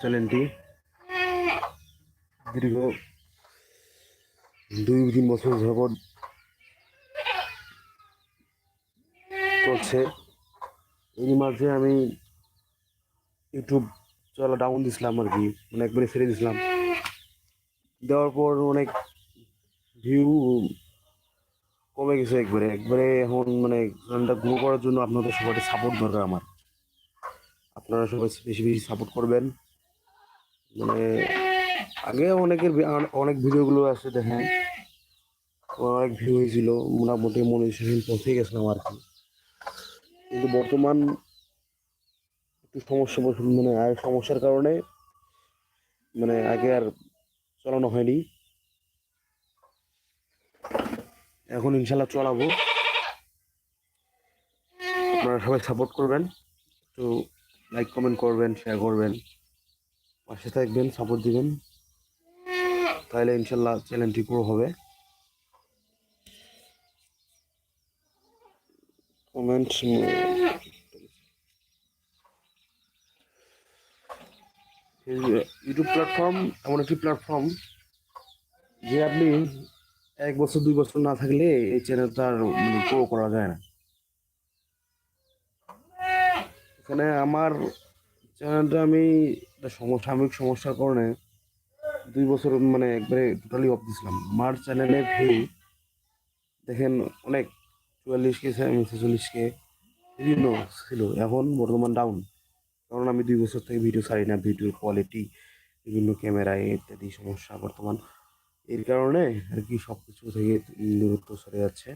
চ্যানেলটি দীর্ঘ 2-3 বছর যাবৎ চলছে। এর মাঝে আমি ইউটিউব চলা ডাউন দিছিলাম আর কি, মানে একবারে ছেড়ে দিছিলাম। দেওয়ার পর অনেক ভিউ কমে গেছে একবারে একবারে। এখন মানে চ্যানেলটা গ্রো করার জন্য আপনাদের সবাই সাপোর্ট দরকার আমার। আপনারা সবাই বেশি বেশি সাপোর্ট করবেন। মানে আগে অনেক ভিডিওগুলো আছে দেখেন, অনেক ভিউ হয়েছিল, মোটামুটি মনিটাইজেশন পৌঁছে গেছিলাম আর কি। কিন্তু বর্তমান একটু মানে আর সমস্যার কারণে মানে আগে আর চালানো হয়নি। এখন ইনশাল্লাহ চালাবো। আপনারা সবাই সাপোর্ট করবেন, একটু লাইক কমেন্ট করবেন, শেয়ার করবেন, পাশে থাকবেন, সাপোর্ট দিবেন, তাহলে ইনশাল্লাহ চ্যানেলটি গ্রো হবে। কমেন্ট ইউটিউব প্ল্যাটফর্ম এমন একটি প্ল্যাটফর্ম যে আপনি 1 বছর 2 বছর না থাকলে এই চ্যানেলটা গ্রো করা যায় না। এখানে আমার চ্যানেলটা আমি একটা সাময়িক সমস্যার কারণে 2 বছর মানে একবারে টোটালি অফ দিয়েছিলাম। আমার চ্যানেলের ভিউ দেখেন অনেক 44K 46K বিভিন্ন ছিল, এখন বর্তমান ডাউন। কারণ আমি 2 বছর থেকে ভিডিও ছাড়ি না, ভিডিওর কোয়ালিটি বিভিন্ন ক্যামেরায় ইত্যাদি সমস্যা বর্তমান। এর কারণে আর কি সব কিছু থেকে দূরত্ব সরে যাচ্ছে।